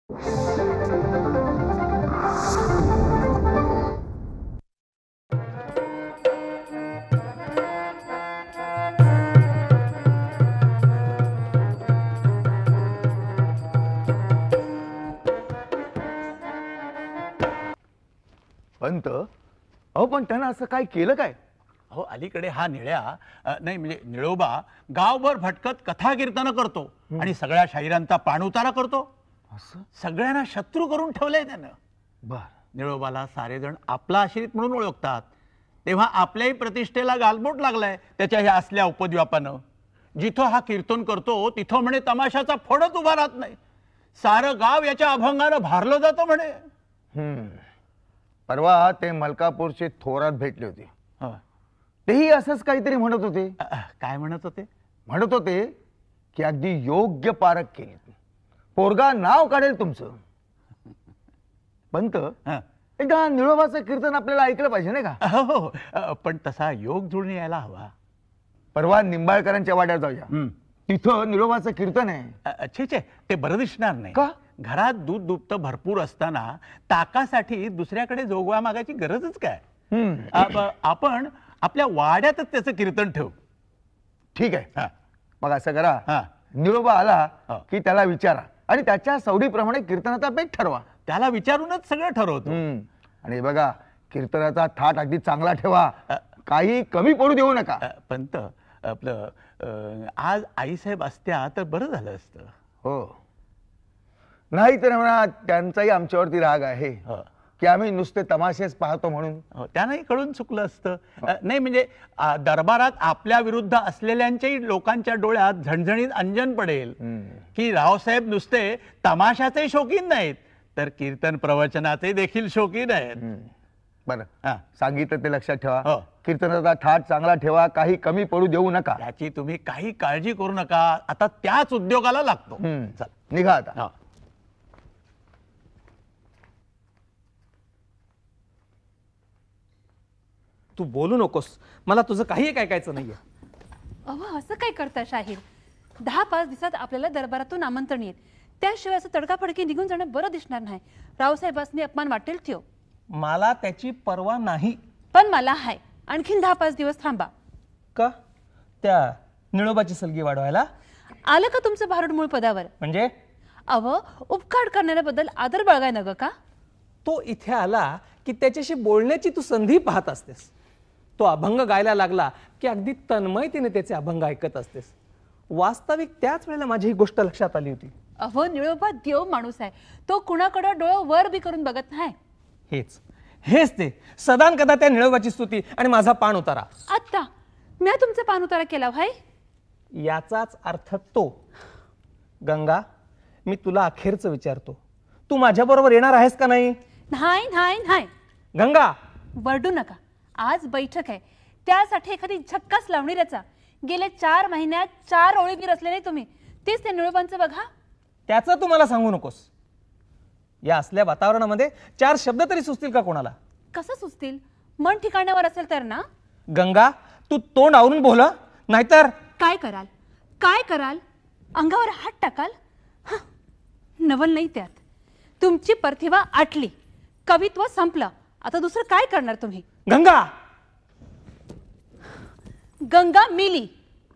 पंत, अहो पण त्यानं असं काय केलं काय? अहो अलीकडे हा निळ्या नाही म्हणजे निळोबा गावभर भटकत कथा कीर्तन करतो आणि सगळ्या शाहिरांचा पाणउतारा करतो. असं सगळ्यांना शत्रू करून ठेवलंय त्यानं. बर. निळोबाला सारेजण आपला आश्रित म्हणून ओळखतात. तेव्हा आपल्याही प्रतिष्ठेला गालबोट लागलाय त्याच्या ह्या असल्या उपद्व्यापानं. जिथं हा कीर्तन करतो तिथं म्हणे तमाशाचा फोडच उभा राहत नाही. सारं गाव याच्या अभंगानं भारलं जातं म्हणे. परवा ते मलकापूरचे थोरात भेटले होते. तेही असंच काहीतरी म्हणत होते. काय म्हणत होते? म्हणत होते की अगदी योग्य पारख केली, पोरगा नाव काढेल तुमचं. पंत, एकदा निळोबाचं कीर्तन आपल्याला ऐकलं पाहिजे नाही का? हो, पण तसा योग जुळून यायला हवा. परवा निंबाळकरांच्या वाड्यात जाऊया, तिथं निळोबाचं कीर्तन आहे. छे, ते बरं दिसणार नाही. का? घरात दूध दुभतं भरपूर असताना ताकासाठी दुसऱ्याकडे जोगवा मागायची गरजच काय? आपण आपल्या वाड्यातच त्याचं कीर्तन ठेवू. ठीक आहे. मग असं करा, निळोबा आला की त्याला विचारा आणि त्याच्या सवडीप्रमाणे कीर्तनाचा बेत ठरवा. त्याला विचारूनच सगळं ठरवतो. आणि बघा, कीर्तनाचा थाट अगदी चांगला ठेवा, काही कमी पडू देऊ नका. पंत, आपलं आज आईसाहेब असत्या तर बरं झालं असतं. हो, नाही तर म्हणा त्यांचाही आमच्यावरती राग आहे की आम्ही नुसते तमाशेच पाहतो म्हणून. त्यांनाही कळून चुकलं असतं. नाही म्हणजे दरबारात आपल्या विरुद्ध असलेल्यांच्याही लोकांच्या डोळ्यात झणझणीत अंजन पडेल की रावसाहेब नुसते तमाशाचे शौकीन नाहीत तर कीर्तन प्रवचनाचे देखील शौकीन आहेत. बरं, सांगितलं ते लक्षात ठेवा. कीर्तनाचा थाट चांगला ठेवा, काही कमी पडू देऊ नका. याची तुम्ही काही काळजी करू नका. आता त्याच उद्योगाला लागतो. चल निघा आता. तू बोलू नकोस, मला तुझं काही ऐकायचं नाहीये. अहो असं काय करता शाहीर? 10-5 दिवसात आपल्याला दरबारातून आमंत्रण येईल. त्याशिवाय असं तडकाफडकी निघून जाणं बरं दिसणार नाही. रावसाहेबांनी अपमान वाटेल ठेव. मला त्याची पर्वा नाही. पण मला हाय. आणखीन 10-5 दिवस थांबा. का? त्या निळोबाची सलगी वाढवायला आलं का तुमचं भारुड मूळ पदावर? म्हणजे अव उपकार करणाऱ्याबद्दल आदर बाळगाय न ग का? तो इथे आला की त्याच्याशी बोलण्याची तू संधी पाहत असतेस. तो अभंग गायला लागला की अगदी तन्मयतेने त्याचे अभंग ऐकत असतेस. वास्तविक त्याच वेळेला माझी ही गोष्ट लक्षात आली होती. अहो निळोबा देव माणूस आहे. तो कुणाकडे डोळं वर बी करून बघत नाही. हेच ते सदान कदा त्या निळोबाची स्तुती आणि माझा पाण उतारा. आता मी तुमचा पाण उतारा केला भाई. याचाच अर्थ तो. गंगा, मी तुला अखेरचं विचारतो, तू माझ्या बरोबर येणार आहेस का नाही? नाही नाही नाही. गंगा, वरडू नका. आज बैठक आहे, त्यासाठी एखादी झक्कास लावणी रचा. गेले 4 महिन्यात 4 ओळी बी रचले नाही तुम्ही. तेच त्या निळोबांचं बघा. त्याचं तू मला सांगू नकोस. या असल्या वातावरणामध्ये 4 शब्द तरी सुचतील का कोणाला? कसं सुचतील? मन ठिकाणावर असेल तर ना. गंगा, तू तोंड आवरून बोल, नाहीतर काय कराल? काय कराल? अंगावर हात टाकाल? नवल नाही त्यात. तुमची प्रतिभा आटली, कवित्व संपलं. आता दुसरं काय करणार तुम्ही? गंगा, गंगा मिली.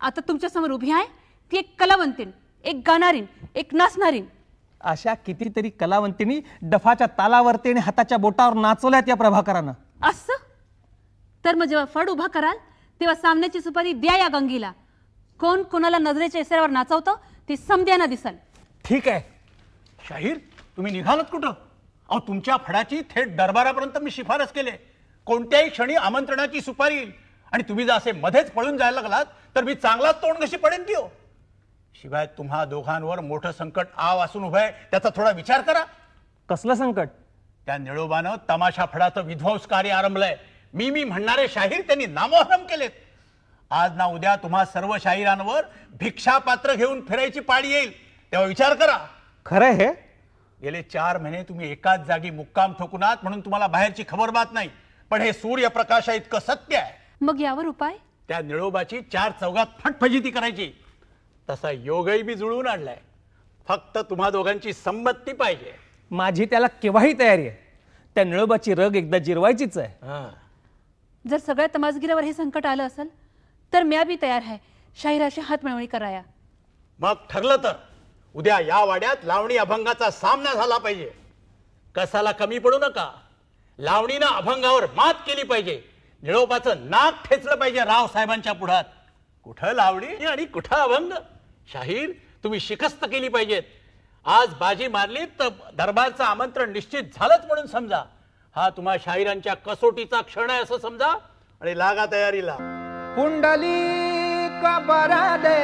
आता तुमच्या समोर उभी आहे ती एक कलावंतीन, एक गाणारीन, एक नाचणारीन. अशा कितीतरी कलावंतींनी डफाच्या तालावरती आणि हाताच्या बोटावर नाचवल्यात या प्रभाकरानं. असं तर मग जेव्हा फड उभा कराल तेव्हा सामन्याची सुपारी द्या या गंगीला. कोण कोणाला नजरेच्या इशाऱ्यावर नाचवतं ती समद्यांना दिसल. ठीक आहे. शाहीर, तुम्ही निघालात कुठं? अहो तुमच्या फडाची थेट दरबारापर्यंत मी शिफारस केले. कोणत्याही क्षणी आमंत्रणाची सुपारी येईल आणि तुम्ही जर असे मध्येच पळून जायला लागलात तर मी चांगलाच तोंड कशी पडेन की हो. शिवाय तुम्हा दोघांवर मोठं संकट आव असून उभं आहे, त्याचा थोडा विचार करा. कसलं संकट? त्या निळोबानं तमाशा फडाचं विध्वंस कार्य आरंभलंय. मी म्हणणारे शाहीर त्यांनी नामोहरम केलेत. आज ना उद्या तुम्हा सर्व शाहिरांवर भिक्षा पात्र घेऊन फिरायची पाळी येईल, तेव्हा विचार करा. खरं हे? गेले 4 महिने तुम्ही एकाच जागी मुक्काम ठोकुनात म्हणून तुम्हाला बाहेरची खबर बात नाही, पण हे सूर्यप्रकाशा इतकं सत्य आहे. मग यावर उपाय? त्या निळोबाची 4 चौघात फटफजिती करायची. तसा योगही बी जुळवून आणलाय. फक्त तुम्हा दोघांची संमती पाहिजे. माझी त्याला केव्हाही तयारी आहे. त्या निळोबाची रग एकदा जिरवायचीच आहे. हा. जर सगळ्या तमासगिरावर हे संकट आलं असेल तर म्या बी तयार आहे शाहिराशी हात मिळवणी कराया. मग ठरलं तर उद्या या वाड्यात लावणी अभंगाचा सामना झाला पाहिजे. कसाला कमी पडू नका. लावणीनं अभंगावर मात केली पाहिजे. निळोबाचं नाक ठेचलं पाहिजे रावसाहेबांच्या पुढात. कुठं लावणी आणि कुठं अभंग. शाहीर तुम्ही शिकस्त केली पाहिजेत. आज बाजी मारली तर दरबारचं आमंत्रण निश्चित झालंच म्हणून समजा. हा तुम्हा शाहिरांच्या कसोटीचा क्षण आहे असं समजा आणि लागा तयारीला. पुंडलिक बरादे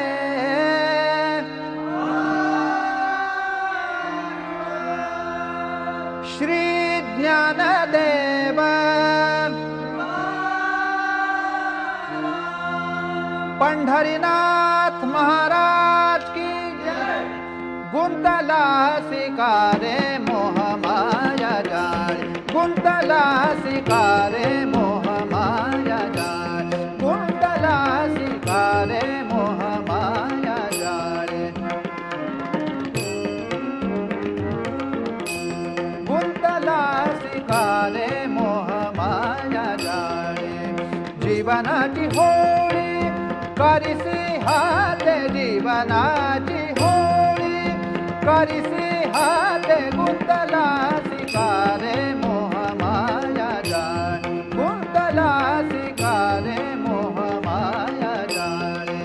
श्री ज्ञानदेव पंढरीनाथ महाराज की जय. गुंतला शिकारे मोह माया जाळे. गुंतला शिकारे मोह माया जाळे. गुंतला शिकारे मोह माया जाळे. गुंतला शिकारे मोह माया जाळे. जीवनाची होळी करिसी हाते. जीवनाची होळी करिसी हाते. गुंतला शिकारे मोह माया जाळे. गुंतला शिकारे मोह माया जाळे.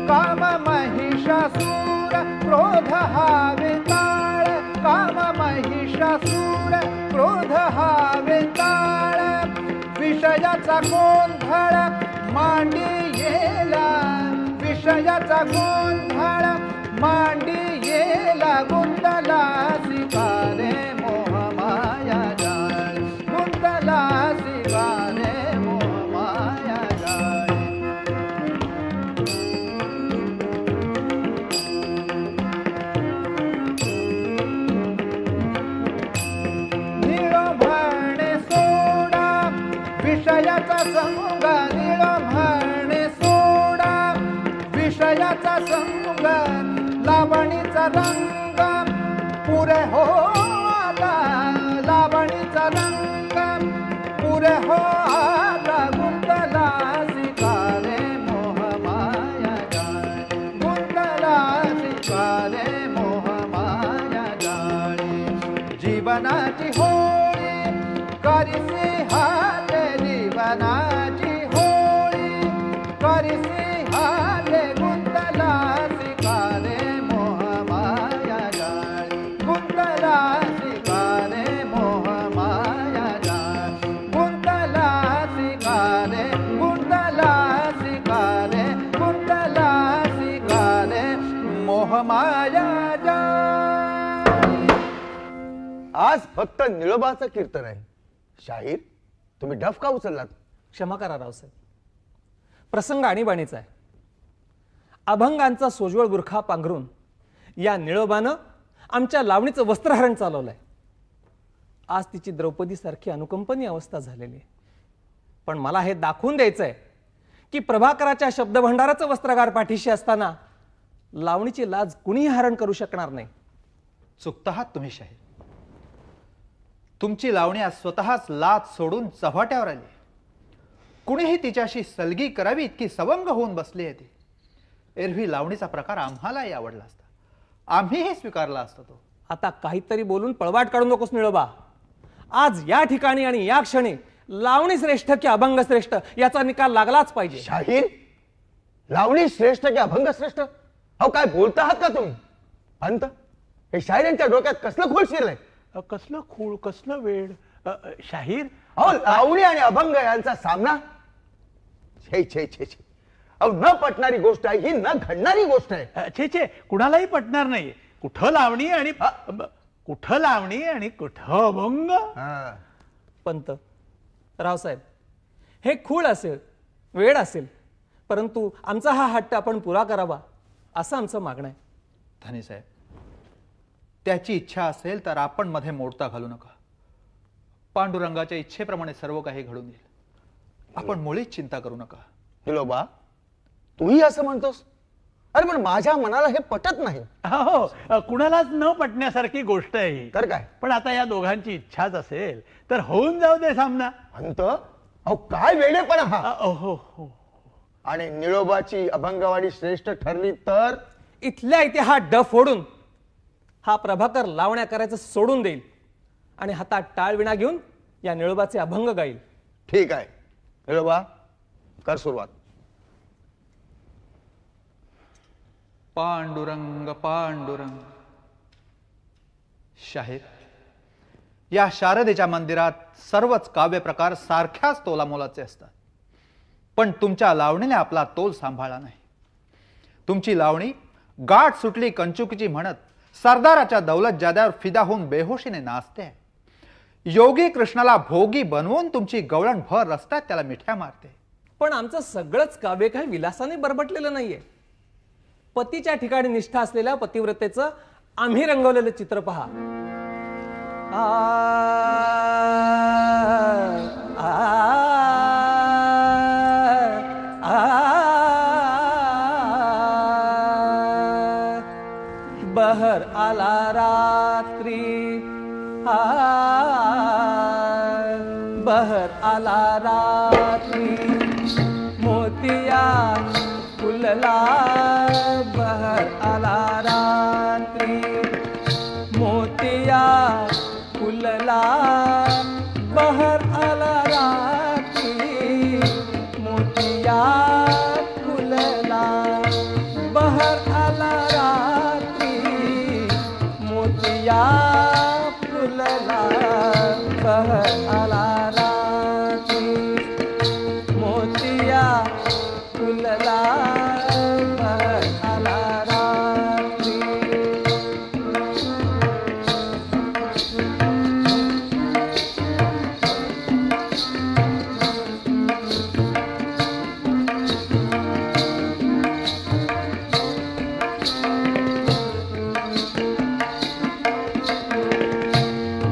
काम महिषासूर क्रोध हावे ताळ. काम महिषासूर क्रोध हावे ताळ. विषयाचा गोंधळ मांडी येला. विषयाचा गोंधळ मांडी येला. गुंतला शिकारे मोह माया जाळे. गुंतला शिकारे मोह माया जाळे. निळोभरणे सोडा विषयाचा संग. निळोभरणे सोडा विषयाचा संग. लावणीचा रंग पुरे हो आता. लावणीचा रंग पुरे हो आता. गुंतला शिकारे मोह माया जाळे. गुंतला शिकारे मोह माया जाळे. जीवनाची होळी करिसी हाते. जीवनाची होळी करिसी हाते. गुंतला शिकारे मोह माया जाळे. गुंतला शिकारे मोह माया जाळे. गुंतला शिकारे. गुंतला शिकारे. गुंतला शिकारे मोह माया जाळे. आज फक्त निळोबाचं कीर्तन आहे. शाहीर तुम्ही डफ का उचललात? क्षमा करा रावसाहेब. प्रसंग आणीबाणीचा आहे. अभंगांचा सोज्वळ बुरखा पांघरून या निळोबानं आमच्या लावणीचं वस्त्रहरण चालवलंय. आज तिची द्रौपदी सारखी अनुकंपनीय अवस्था झालेली आहे. पण मला हे दाखवून द्यायचंय की प्रभाकराच्या शब्दभंडाराचं वस्त्रगार पाठीशी असताना लावणीची लाज कुणीही हरण करू शकणार नाही. चुकत आहात तुम्ही शाहीर. तुमची लावणी आज स्वतःच लाज सोडून चव्हाट्यावर आली. कुणीही तिच्याशी सलगी करावी इतकी सवंग होऊन बसली आहे ती. एरवी लावणीचा प्रकार आम्हालाही आवडला असता. आम्हीही स्वीकारला असता तो. आता काहीतरी बोलून पळवाट काढू नकोस निळोबा. आज या ठिकाणी आणि या क्षणी लावणी श्रेष्ठ की अभंग श्रेष्ठ याचा निकाल लागलाच पाहिजे. शाहीर लावणी श्रेष्ठ की अभंग श्रेष्ठ? अहो काय बोलता आहात का तुम्ही? अंत हे शाहिरांच्या डोक्यात कसलं खोल शिरलंय? कसलं खूळ कसलं वेळ. शाहीर अहो लावणी आणि अभंग यांचा सामना. छे छे छे छे. अहो न पटणारी गोष्ट आहे ही. न घडणारी गोष्ट आहे. छे छे कुणालाही पटणार नाही. कुठं लावणी आणि कुठं लावणी आणि कुठं अभंग. हा. पंत रावसाहेब हे खूळ असेल वेळ असेल परंतु आमचा हा हट्ट आपण पुरा करावा असं आमचं मागणं आहे. धनीसाहेब त्याची इच्छा असेल तर आपण मध्ये मोडता घालू नका. पांडुरंगाच्या इच्छेप्रमाणे सर्व काही घडून येईल. आपण मुळीच चिंता करू नका. निलोबा, तूही असं म्हणतोस? अरे पण माझ्या मनाला हे पटत नाही. हो, कुणालाच न पटण्यासारखी गोष्ट आहे ही. तर काय? पण आता या दोघांची इच्छाच असेल तर होऊन जाऊ दे सामना. अंत अहो काय वेडेपणा हा. हो हो. आणि निळोबाची अभंगवाडी श्रेष्ठ ठरली तर? इथल्या इथे हा डफ फोडून हा प्रभाकर लावण्या करायचं सोडून देईल आणि हातात टाळविणा घेऊन या निळोबाचे अभंग गाईल. ठीक आहे निळोबा, कर सुरुवात. पांडुरंग पांडुरंग. शाहीर, या शारदेच्या मंदिरात सर्वच काव्य प्रकार सारख्याच तोलामोलाचे असतात, पण तुमच्या लावणीने आपला तोल सांभाळला नाही. तुमची लावणी गाठ सुटली कंचुकीची म्हणत सरदाराच्या दौलत जाद्यावर फिदा होऊन बेहोशीने नाचते. योगी कृष्णाला भोगी बनवून तुमची गवळण भर रस्त्यात त्याला मिठ्या मारते. पण आमचं सगळंच काव्य काही विलासाने बरबटलेलं नाहीये. पतीच्या ठिकाणी निष्ठा असलेल्या पतिव्रतेचं आम्ही रंगवलेलं चित्र पहा. बहर आला रात्री, बहर आला रात्री, मोतिया फुलला. बहर आला रात्री, मोतिया फुलला. बहर आला रात्री, मोतिया फुलला. बहर आला रात्री, मोतिया फुलला. बहर आला रात्री, मोतिया फुलला. बहर आला रात्री.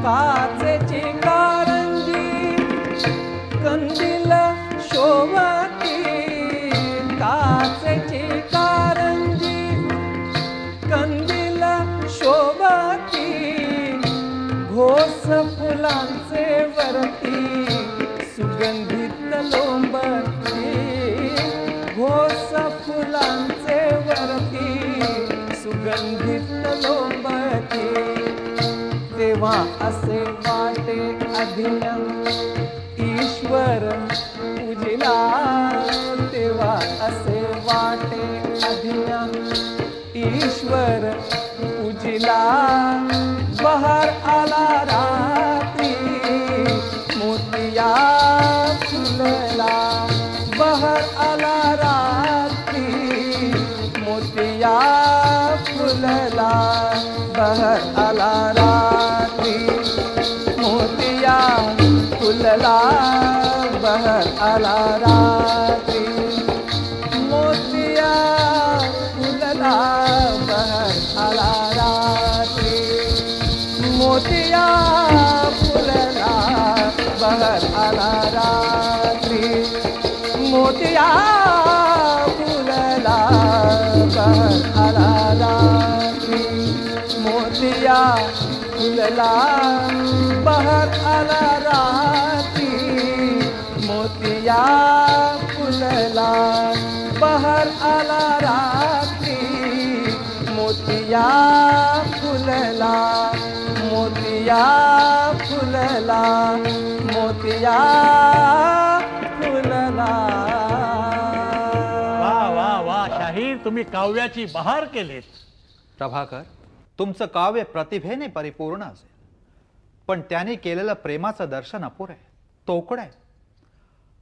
काचेची कारंजी कंदील शोभती. काचेची कारंजी कंदील शोभती. घोस फुलांचे वरती सुगंधित लोंबती. घोस फुलांचे वरती सुगंधित लोंबती. तेव्हा असे वाटे अभिनय ईश्वर पूजिला. तेव्हा असे वाटे अभिनय ईश्वर पूजिला. बहर आला रात्री, मोतिया फुलला. बहर आला रात्री, मोतिया फुलला. बहर आला रात्री, मोतिया फुलला. बहर आला रात्री, मोतिया फुलला. बहर आला रात्री, मोतिया फुलला. बहर आला रात्री, मोतिया फुलला. बहर आला रात्री, मोतिया फुलला. बहर आला रात्री, मोतिया फुलला. बहर आला रात्री, मोतिया फुलला. मोतिया फुलला. मोतिया फुलला. वा वा वा शाहीर, तुम्ही काव्याची बहार केलीत. प्रभाकर, तुमचं काव्य प्रतिभेने परिपूर्ण असेल, पण त्याने केलेलं प्रेमाचं दर्शन अपुर आहे, तोकड आहे.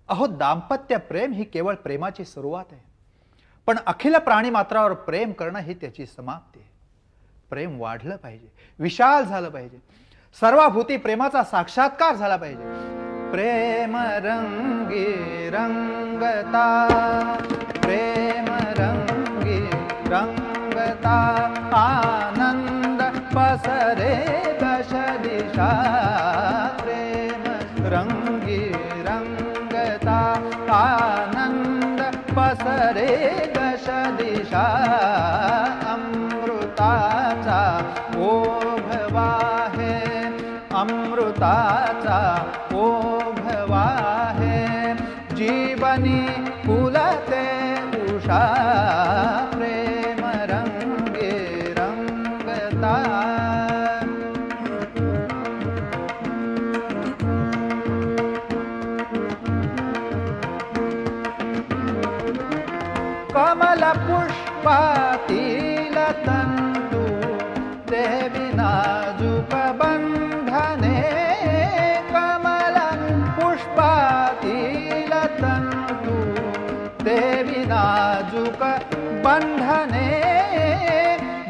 अहो, दाम्पत्य प्रेम ही केवळ प्रेमाची सुरुवात आहे, पण अखिल प्राणी मात्रावर प्रेम करणं ही त्याची समाप्ती आहे. प्रेम वाढलं पाहिजे, विशाल झालं पाहिजे, सर्वाभूती प्रेमाचा साक्षात्कार झाला पाहिजे. प्रेम रंगी रंगता, प्रेम रंगी रंगता. आनंद पसरे दश दिशा. प्रेम पसरे दश दिशा अमृताचा ओघ वाहे अमृताचा ओघ वाहे जीवनी फुलते उषा प्रेम रंगे रंगता कमल पुष्पातील तंतु ते नाजूक बंधने कमल पुष्पातील तंतु ते नाजूक बंधने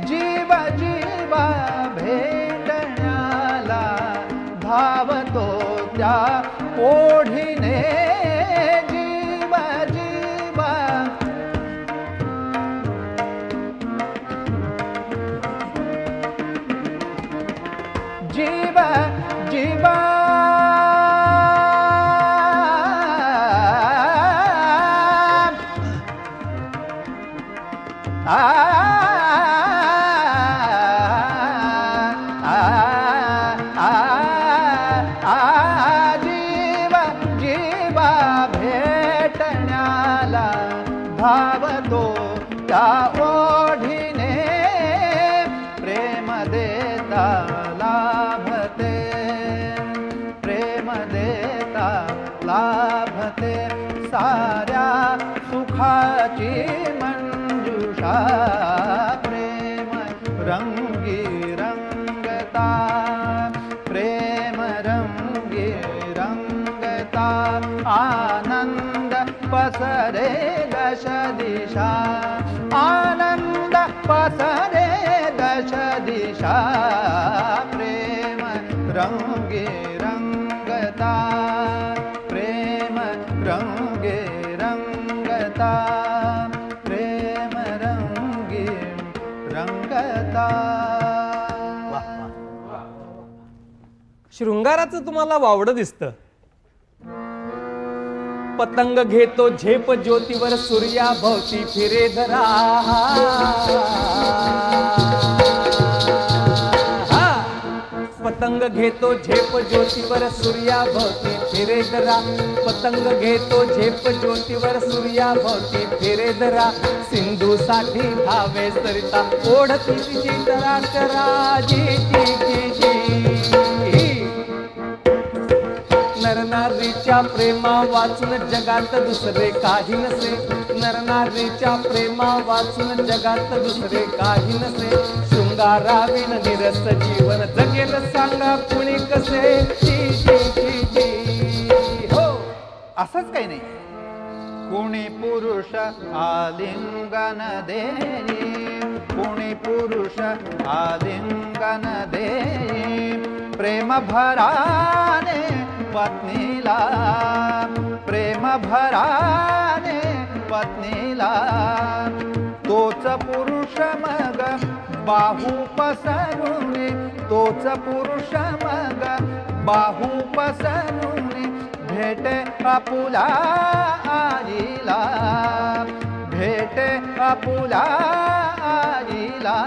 जीव जीवा भेटण्याला धावतो त्या ओढीने जीव जीवा जीवा जीवा जीवा जीवा भेटण्याला धावतो त्या ओढीने प्रेम देता लाभते प्रेम देता लाभते साऱ्या सुखाची मंजुषा प्रेम रंगी रंगता प्रेम रंगी रंगता आनंद पसरे दश दिशा आनंद पसरे दश दिशा प्रेम रंगे रंगता प्रेम रंगे रंगता प्रेम रंगे रंगता. शृंगाराचं तुम्हाला वावडं दिसतं. पतंग घेतो झेप ज्योतीवर सूर्या भोवती फिरे धरा पतंग घेतो झेप ज्योतीवर सूर्या भोवती फिरे धरा पतंग घेतो झेप ज्योतीवर सूर्या भोवती फिरे धरा सिंधू साठी धावे सरिता ओढती तिची तरा तरा जी जी जी जी नरनारीच्या प्रेमा वाचून जगात दुसरे काही नसे नरनारीच्या प्रेमा वाचून जगात दुसरे काही नसे शृंगाराविन निरस जीवन जगेल सांगा कुणी कसे जी जी जी जी हो असंच काही नाही. कुणी पुरुष आलिंगन देई कुणी पुरुष आलिंगन देई प्रेम भराने पत्नीला प्रेम भराने पत्नीला तोच पुरुष मग बाहू पसरून तोच पुरुष मग बाहू पसरून भेटे आपुला आईला भेटे आपुला आईला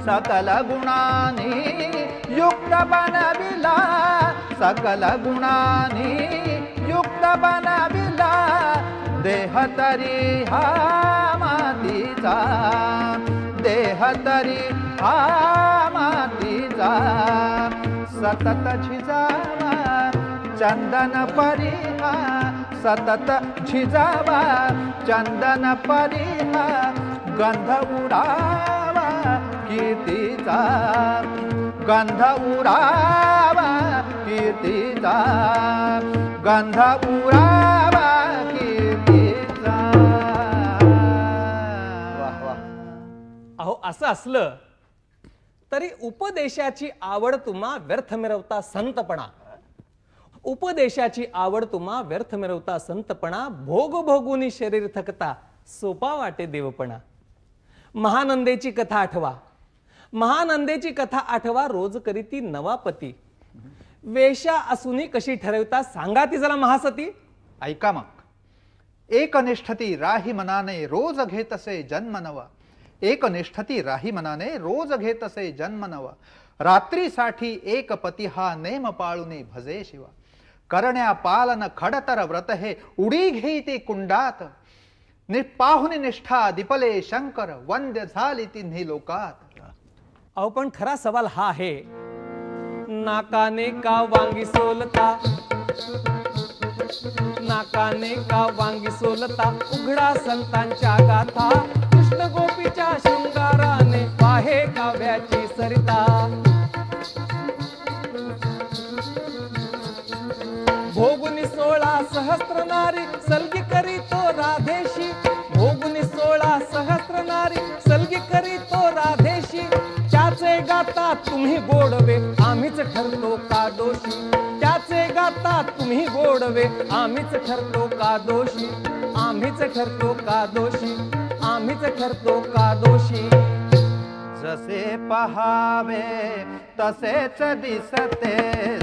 सकल गुणांनी युक्त बनविला सकल गुणांनी युक्त बनविला देह तरी हा मातीचा देह तरी हा मातीचा सतत झिजावा चंदन परिहा सतत झिजावा चंदन परिहा गंध उडावा कीर्तीचा गंध उडावा कीर्तीचा गंध उडावा कीर्तीचा. अहो असं असलं तरी उपदेशाची आवड तुम्हा व्यर्थ मिरवता संतपणा उपदेशाची आवड तुम्हा व्यर्थ मिरवता संतपणा भोग भोगुनी शरीर थकता सोपा वाटे देवपणा. महानंदेची कथा आठवा महानंदेची कथा आठवा रोज करीती नवापती वेशा असूनी कशी ठरवता सांगा ती जरा महासती. ऐका मग एकनिष्ठती राही मनाने रोज घेतसे जन्म नवा. एकनिष्ठती राही मनाने रोज घेतसे जन्म नवा. रात्रीसाठी एक पती हा नेम पाळुनी भजे शिवा. करण्या पालन खडतर व्रत हे उडी घेईते कुंडात. पाहुनी निष्ठा दिपले शंकर वंद्य झाली तिन्ही लोकात. अहो पण खरा सवाल हा आहे, नाकाने का वांगी सोलता, नाकाने का वांगी सोलता, उघडा संतांच्या गाथा. कृष्ण गोपीच्या शृंगाराने वाहे काव्याची सरिता. भोगुनी 16 सहस्त्र नारी सलगी करीतो राधेशी. भोगुनी 16 सहस्त्र नारी सलगी करीतो राधेशी. त्याचे गाता तुम्ही गोडवे आम्हीच ठरतो का दोषी. त्याचे गाता तुम्ही गोडवे आम्हीच ठरतो का दोषी. आम्हीच ठरतो का दोषी. आम्हीच ठरतो का दोषी. जसे पहावे तसेच दिसते.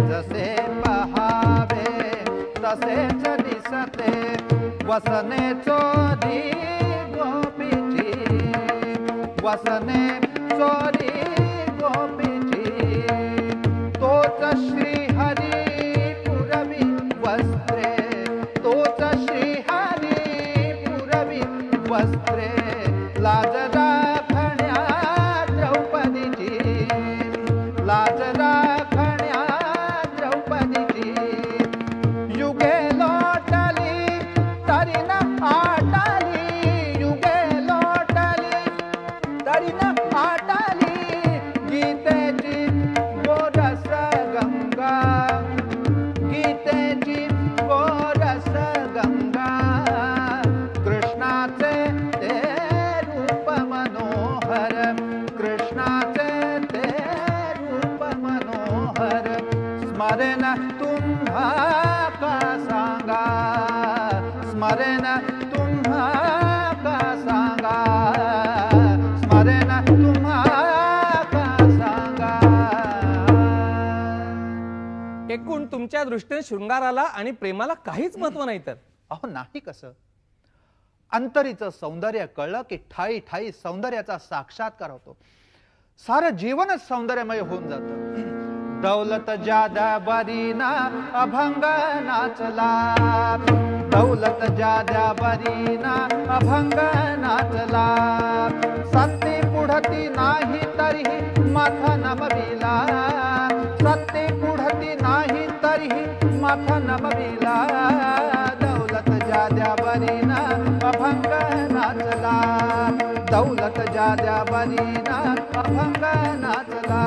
जसे पहावे तसेच दिसते. वसने चोरी गोपीची. वसने चोरी गोपीची. तोच श्री हरी पुरवी वस्त्रे. तोच श्री हरी पुरवी वस्त्रे. लाज राखण्या द्रौपदीची. लाज राखण्या द्रौपदीची. युगे लोटली तरी न आटाली. युगे लोटली तरी न आटाली. गीतेची गोरस गंगा. गीतेची गोरस गंगा. कृष्णाचे ते रूप मनोहर. कृष्णाचे ते रूप मनोहर. स्मरण तुम्हा का सांगा. स्मरण तुम्हा का सांगा. स्मरण तुम्हा का सांगा. एकूण तुमच्या दृष्टीने शृंगाराला आणि प्रेमाला काहीच महत्व नाही तर. अहो नाही कसं. अंतरीचं सौंदर्य कळलं की ठाई ठाई सौंदर्याचा साक्षात्कार होतो. सारं जीवनच सौंदर्यमय होऊन जातं. दौलत जादा बरीना अभंग नाचला. दौलत जादा बरीना अभंग नाचला. सत्ते पुढती नाही तरीही माथा नमविला. सत्ते पुढती नाही तरीही माथा नमविला. दौलत जाद्या बरीना अभंग नाचला. दौलत जाद्या बरीना अभंग नाचला.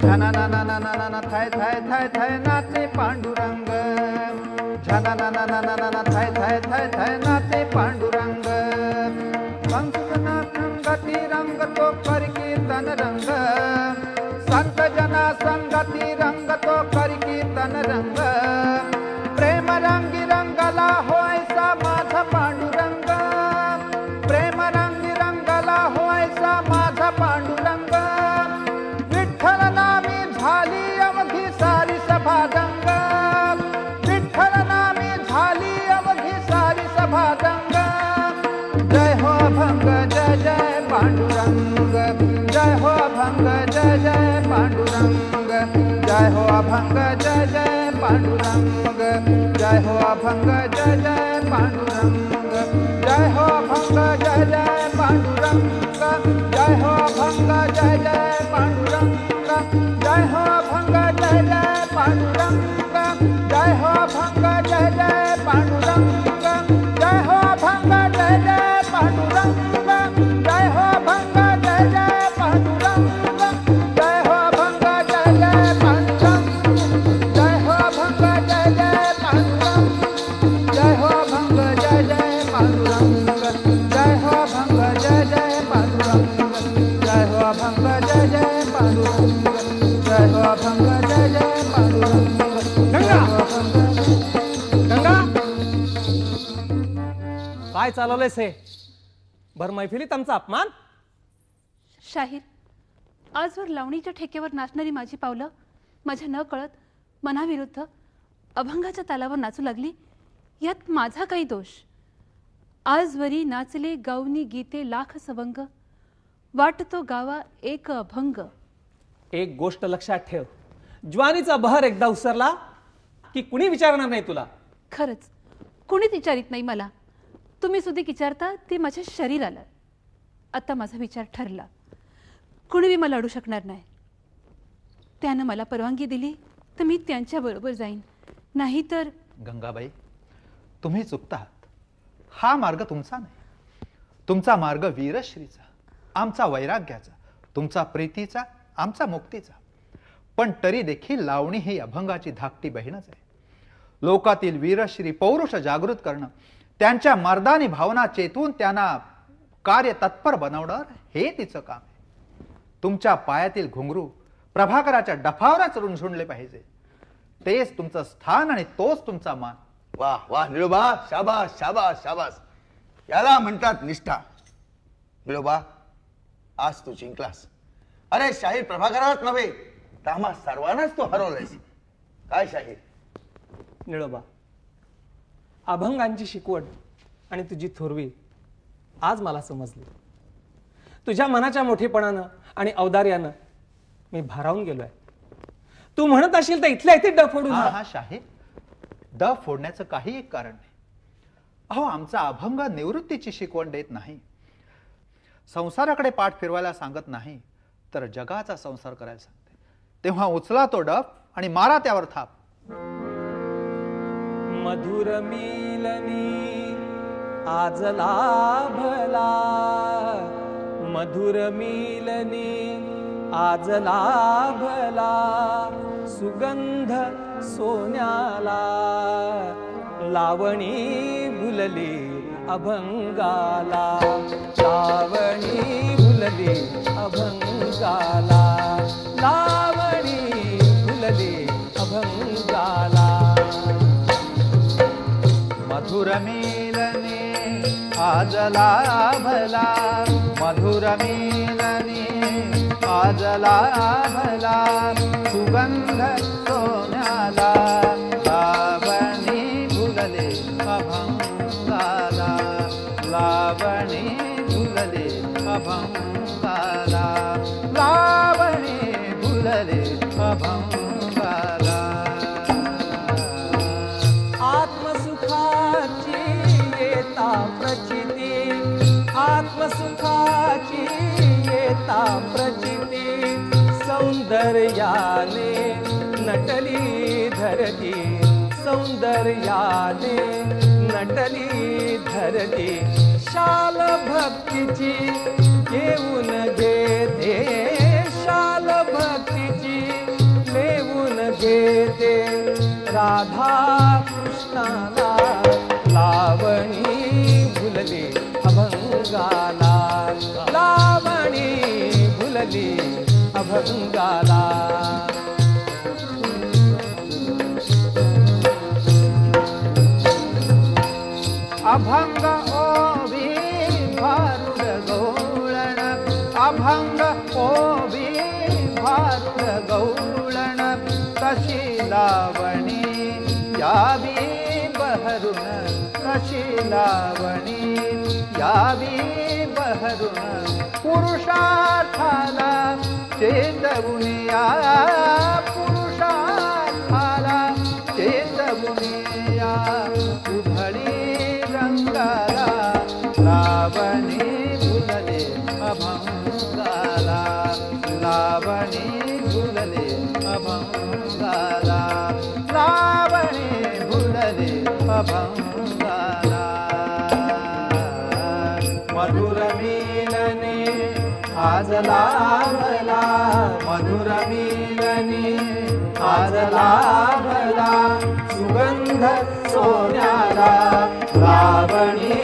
झना ना ना ना ना ना थाय थाय थाय थाय नाचे पांडुरंग. झना ना ना ना ना ना थाय थाय थाय थाय नाचे पांडुरंग. संतना संगती रंग तो कर कीर्तन रंग. संत जना संगती रंग तो कर कीर्तन रंग. प्रेम रंगी रंगला होयसा माझा पांडुरंग. प्रेम रंगी रंगला होयसा माझा पांडुरंग. विठ्ठल नामी झाली अवघी सारी सभादंग. विठ्ठल नामी झाली अवघी सारी सभादंग. जय हो अभंग जय जय पांडुरंग. जय हो अभंग जय जय पांडुरंग. जय हो अभंग जय जय पांडुरंग. जय हो अभंग जय जय पांडुरंग. जय हो अभंग जय जय पांडुरंग. जय हो अभंग जय जय पांडुरंग. जय हो अभंग जय जय पांडुरंग. जय हो अभंग जय जय पांडुरंग. जय हो अभंग जय जय पांडुरंग. जय हो अभंग जय जय पांडुरंग. जय हो अभंग जय जय पांडुरंग. जय हो अभंग जय जय पांडुरंग. जय हो अभंग जय जय पांडुरंग. जय हो अभंग जय जय पांडुरंग. जय हो अभंग जय जय पांडुरंग. जय हो अभंग जय जय पांडुरंग. गंगा गंगा काय चालवलंयस हे? भर मैफिलीत आमचा अपमान. शाहीर, आजवर लावणीच्या ठेक्यावर नाचणारी माझी पावलं माझ्या न कळत मनाविरुद्ध अभंगाच्या तालावर नाचू लागली, यात माझा काही दोष? आजवरी नाचले गाऊनी गीते लाख सवंग, वाटतो गावा एक अभंग. एक गोष्ट लक्षात ठेव, ज्वानीचा बहर एकदा उसरला की कुणी विचारणार नाही तुला. खरंच कुणीच विचारित नाही मला. तुम्ही सुद्धा विचारता ते माझ्या शरीराला. आता माझा विचार ठरला, कुणी बी मला अडू शकणार नाही. त्यानं मला परवानगी दिली तर मी त्यांच्याबरोबर जाईन, नाहीतर. गंगाबाई, तुम्ही चुकता आहात. हा मार्ग तुमचा नाही. तुमचा मार्ग वीरश्रीचा, आमचा वैराग्याचा, तुमचा प्रीतीचा, आमचा मुक्तीचा. पण तरी देखील लावणी ही अभंगाची धाकटी बहीणच आहे. लोकातील वीरश्री पौरुष जागृत करणं, त्यांच्या मर्दानी भावना चेतून त्यांना कार्य तत्पर बनवणं, हे तिचं काम आहे. तुमच्या पायातील घुंगरू प्रभाकराच्या डफावरच रुंझुंडले पाहिजे. तेच तुमचं स्थान आणि तोच तुमचा मान. वाह वाह निळोबा, शाबास शाबास शाबास. याला म्हणतात निष्ठा. निळोबा, आज तू जिंकलास. अरे शाहीर प्रभाकरालाच नव्हे तर आम्हा सर्वांनाच तू हरवलंयस. काय शाहीर? निळोबा, अभंगांची शिकवण आणि तुझी थोरवी आज मला समजली. तुझ्या मनाच्या मोठेपणानं आणि औदार्यानं मी भारावून गेलोय. तू म्हणत असेल तर इथल्या इथे डफ फोडून. हा शाहीर, डफ फोडण्याचं काही एक कारण नाही. अहो, आमचा अभंग निवृत्तीची शिकवण देत नाही, संसाराकडे पाठ फिरवायला सांगत नाही, तर जगाचा संसार करायला सांगते. तेव्हा उचला तो डफ आणि मारा त्यावर थाप. मधुर मिलनी आज लाभला, मधुर मिलनी आज लाभला, सुगंध सोन्याला, लावणी भुलली अभंगाला, लावणी भुलली अभंगाला, लावणी भुलली अभंगाला. मधुर मिलनी आज लाभला, मधुर मिलनी आज लाभला, सुगंध सोन्याला, लावणी भुलले अभंगाला, लावणी भुलले अभंगाला, लावणी भुलले अभंगाला. आत्मसुखाची येता प्रचिती, आत्मसुखाची येता प्रचिती, सौंदर्याने नटली धरती, सौंदर्याने नटली धरती, शाल भक्तीची घेऊन घेते, शाल भक्तीची लेवून घेते, राधा कृष्णाला, लावणी भुलली अभंगाला, लावणी भुलली अभंगाला. अभंग ओवी भारुड गौळण, अभंग ओवी भारुड गौळण, कशी लावणी यावी बहरून, कशी लावणी यावी बहरून, पुरुषार्थाला चेतवुनिया, पुरुषार्थाला चेतवुनिया, उधळी रंगाला, लावणी भुलले अभंगाला, लावणी भुलले अभंगाला, लावणी भुलले अभंगाला. मधुर मिलनी आज लाभला, मधुर मिलनी आज लाभला, सुगंध सोन्याला, लावणी